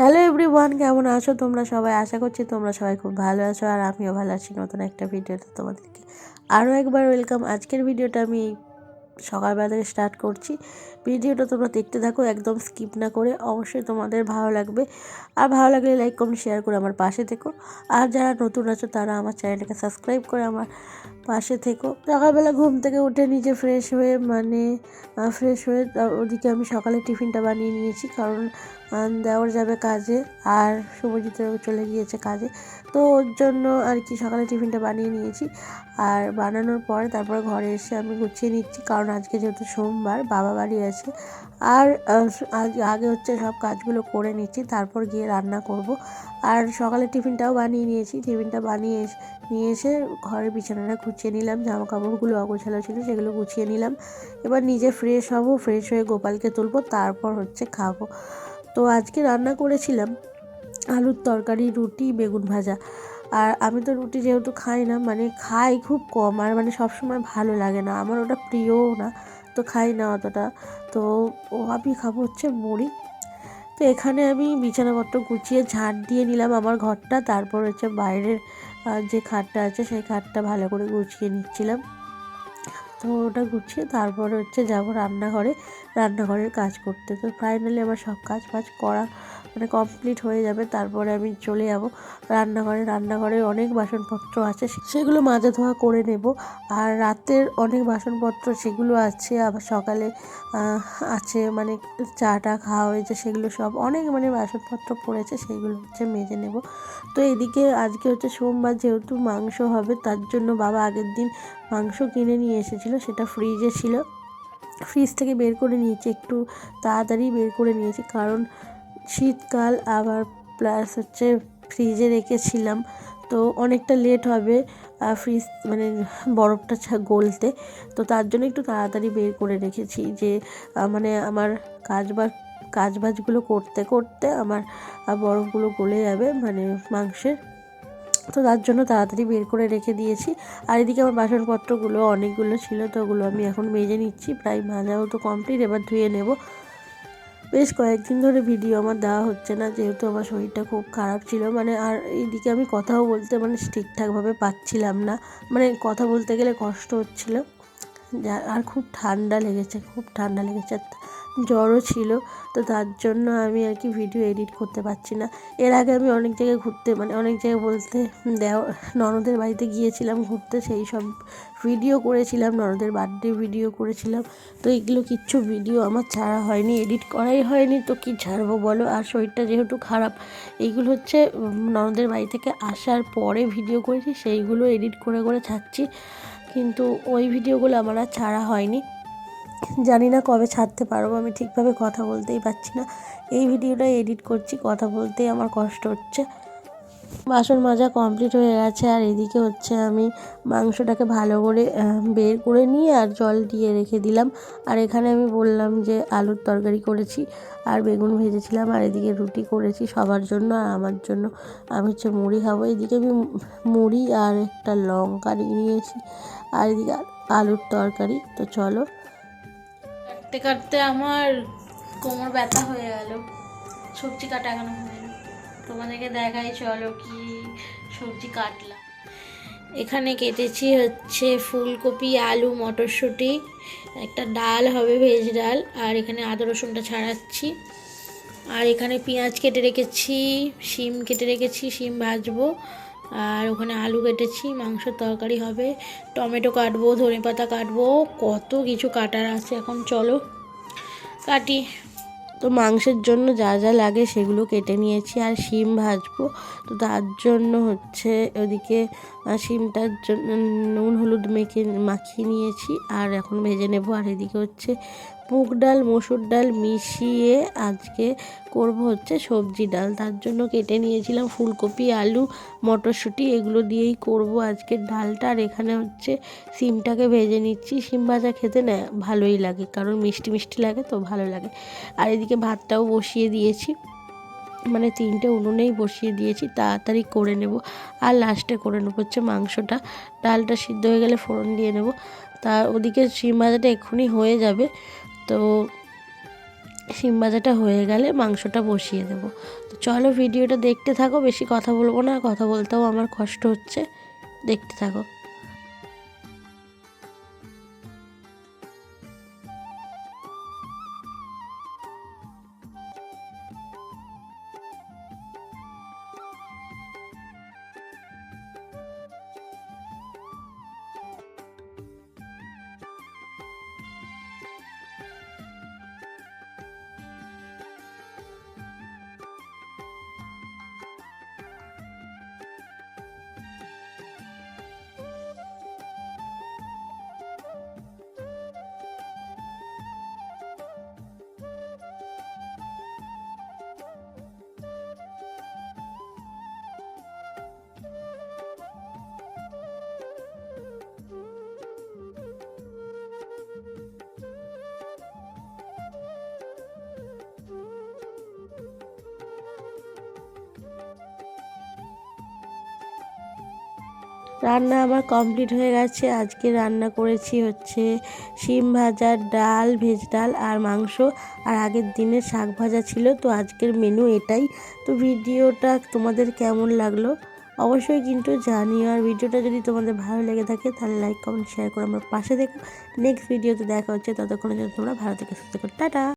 Hello everyone, কেমন আছো তোমরা সবাই? আশা করছি তোমরা সবাই খুব ভালো আছো আর আমিও ভালো আছি। নতুন একটা ভিডিওতে তোমাদেরকে আরও একবার ওয়েলকাম। আজকের ভিডিওটা আমি সকালবেলা থেকে স্টার্ট করছি। ভিডিওটা তোমরা দেখতে থাকো, একদম স্কিপ না করে। অবশ্যই তোমাদের ভালো লাগবে, আর ভালো লাগলে লাইক কমেন্ট শেয়ার করে আমার পাশে থেকো। আর যারা নতুন আছো তারা আমার চ্যানেলটাকে সাবস্ক্রাইব করে আমার পাশে থেকো। সকালবেলা ঘুম থেকে উঠে নিজে ফ্রেশ হয়ে ওদিকে আমি সকালে টিফিনটা বানিয়ে নিয়েছি, কারণ দেওর যাবে কাজে আর শুভজিৎ চলে গিয়েছে কাজে। তো ওর জন্য আর কি সকালে টিফিনটা বানিয়ে নিয়েছি। আর বানানোর পরে তারপরে ঘরে এসে আমি গুছিয়ে নিচ্ছি, কারণ আজকে যেহেতু সোমবার বাবা বাড়ি আছে। আর আগে হচ্ছে সব কাজগুলো করে নিচ্ছি, তারপর গিয়ে রান্না করব। আর সকালে টিফিনটাও বানিয়ে নিয়েছি। টিফিনটা নিয়ে এসে ঘরের বিছানাটা গুছিয়ে নিলাম, জামা কাপড়গুলো অগোছালো ছিল সেগুলো গুছিয়ে নিলাম। এবার নিজে ফ্রেশ হব, ফ্রেশ হয়ে গোপালকে তুলবো, তারপর হচ্ছে খাবো। তো আজকে রান্না করেছিলাম আলুর তরকারি, রুটি, বেগুন ভাজা। আর আমি তো রুটি যেহেতু খাই না, মানে খাই খুব কম, আর মানে সবসময় ভালো লাগে না, আমার ওটা প্রিয়ও না, তো খাই না অতটা। তো আমি খাবো হচ্ছে মুড়ি। তো এখানে আমি বিছানাপত্র গুছিয়ে ঝাঁট দিয়ে নিলাম আমার ঘরটা, তারপর হচ্ছে বাইরের যে খাটটা আছে সেই খাটটা ভালো করে গুছিয়ে নিচ্ছিলাম। তো ওটা গুছিয়ে তারপরে হচ্ছে যাবো রান্নাঘরের কাজ করতে। তো ফাইনালি আমার সব কাজ করা মানে কমপ্লিট হয়ে যাবে, তারপরে আমি চলে যাব রান্নাঘরে অনেক বাসনপত্র আছে, সেগুলো মাজা ধোয়া করে নেব। আর রাতের অনেক বাসনপত্র সেগুলো আছে, আবার সকালে আছে, মানে চাটা খাওয়া হয়েছে সেগুলো সব অনেক মানে বাসনপত্র পড়েছে, সেগুলো হচ্ছে মেজে নেব। তো এদিকে আজকে হচ্ছে সোমবার, যেহেতু মাংস হবে, তার জন্য বাবা আগের দিন মাংস কিনে নিয়ে এসেছিলো, সেটা ফ্রিজে ছিল। ফ্রিজ থেকে বের করে নিয়েছি, একটু তাড়াতাড়ি বের করে নিয়েছি, কারণ শীতকাল, আবার প্লাস হচ্ছে ফ্রিজে রেখেছিলাম, তো অনেকটা লেট হবে ফ্রিজ মানে বরফটা গলতে। তো তার জন্য একটু তাড়াতাড়ি বের করে রেখেছি, যে মানে আমার কাজবাজগুলো করতে করতে আমার বরফগুলো গলে যাবে মানে মাংসের। তো তার জন্য তাড়াতাড়ি বের করে রেখে দিয়েছি। আর এদিকে আমার বাসনপত্রগুলো অনেকগুলো ছিল, তো ওগুলো আমি এখন মেজে নিচ্ছি। প্রায় মাজাও তো কমপ্লিট, এবার ধুয়ে নেব। বেশ কয়েকদিন ধরে ভিডিও আমার দেওয়া হচ্ছে না, যেহেতু আমার শরীরটা খুব খারাপ ছিল, মানে আর এইদিকে আমি কথাও বলতে মানে ঠিকঠাকভাবে পাচ্ছিলাম না, মানে কথা বলতে গেলে কষ্ট হচ্ছিল। আর খুব ঠান্ডা লেগেছে, জ্বরও ছিল। তো তার জন্য আমি আর কি ভিডিও এডিট করতে পারছি না। এর আগে আমি অনেক জায়গায় অনেক জায়গায় বলতে ননদের বাড়িতে গিয়েছিলাম ঘুরতে, সেই সব ভিডিও করেছিলাম, ননদের বার্থডে ভিডিও করেছিলাম। তো এগুলো কিচ্ছু ভিডিও আমার ছাড়া হয়নি, এডিট করাই হয়নি, তো কি ছাড়বো বলো। আর শরীরটা যেহেতু খারাপ, এইগুলো হচ্ছে ননদের বাড়ি থেকে আসার পরে ভিডিও করেছি, সেইগুলো এডিট করে করে ছাড়ছি, কিন্তু ওই ভিডিওগুলো আমার আর ছাড়া হয়নি। জানি না কবে ছাড়তে পারবো, আমি ঠিকভাবে কথা বলতেই পারছি না। এই ভিডিওটা এডিট করছি, কথা বলতেই আমার কষ্ট হচ্ছে। বাসন মাজা কমপ্লিট হয়ে গেছে, আর এদিকে হচ্ছে আমি মাংসটাকে ভালো করে বের করে নিয়ে আর জল দিয়ে রেখে দিলাম। আর এখানে আমি বললাম যে আলুর তরকারি করেছি আর বেগুন ভেজেছিলাম, আর এদিকে রুটি করেছি সবার জন্য, আর আমার জন্য আমি হচ্ছে মুড়ি খাবো। এদিকে আমি মুড়ি আর একটা লঙ্কা নিয়েছি, আর এদিকে আলুর তরকারি। তো চলো, কাটতে কাটতে আমার কোমর ব্যথা হয়ে গেল, সবজি কাটা এখনো হয়নি। তোমাদেরকে দেখাই, চলো কি সবজি কাটলাম। এখানে কেটেছি হচ্ছে ফুলকপি, আলু, মটরশুঁটি, একটা ডাল হবে, ভেজ ডাল, আর এখানে আদা রসুনটা ছাড়াচ্ছি। আর এখানে পেঁয়াজ কেটে রেখেছি, শিম কেটে রেখেছি, শিম ভাজবো। আর ওখানে আলু কেটেছি, মাংসের তরকারি হবে, টমেটো কাটবো, ধনেপাতা কাটবো, কত কিছু কাটার আছে এখন, চলো কাটি। তো মাংসের জন্য যা যা লাগে সেগুলো কেটে নিয়েছি, আর শিম ভাজবো। তো তার জন্য হচ্ছে ওদিকে শিমটার জন্য নুন হলুদ মাখিয়ে নিয়েছি, আর এখন ভেজে নেব। আর এদিকে হচ্ছে মুগ ডাল, মসুর ডাল মিশিয়ে আজকে করব হচ্ছে সবজি ডাল, তার জন্য কেটে নিয়েছিলাম ফুলকপি, আলু, মটরশুঁটি, এগুলো দিয়েই করব আজকের ডালটা। আর এখানে হচ্ছে শিমটাকে ভেজে নিচ্ছি। শিম ভাজা খেতে না ভালোই লাগে, কারণ মিষ্টি মিষ্টি লাগে, তো ভালো লাগে। আর এদিকে ভাতটাও বসিয়ে দিয়েছি, মানে 3টে উনুনেই বসিয়ে দিয়েছি, তাড়াতাড়ি করে নেব। আর লাস্টে করে নেবো হচ্ছে মাংসটা। ডালটা সিদ্ধ হয়ে গেলে ফোড়ন দিয়ে নেব। তা ওদিকে শিম ভাজাটা এক্ষুনি হয়ে যাবে। তো শিম ভাজাটা হয়ে গেলে মাংসটা বসিয়ে দেবো। তো চলো ভিডিওটা দেখতে থাকো, বেশি কথা বলবো না, কথা বলতেও আমার কষ্ট হচ্ছে, দেখতে থাকো। রান্না আমার কমপ্লিট হয়ে গেছে। আজকে রান্না করেছি হচ্ছে শিম ভাজা, ডাল, ভেজ ডাল আর মাংস, আর আগের দিনের শাক ভাজা ছিল। তো আজকের মেনু এটাই। তো ভিডিওটা তোমাদের কেমন লাগলো অবশ্যই কিন্তু জানিও, আর ভিডিওটা যদি তোমাদের ভালো লেগে থাকে তাহলে লাইক, কমেন্ট, শেয়ার করে আমার পাশে দেখো। নেক্সট ভিডিওতে দেখা হচ্ছে, ততক্ষণের জন্য তোমরা ভালো থেকে সুস্থ থাকো, টাটা।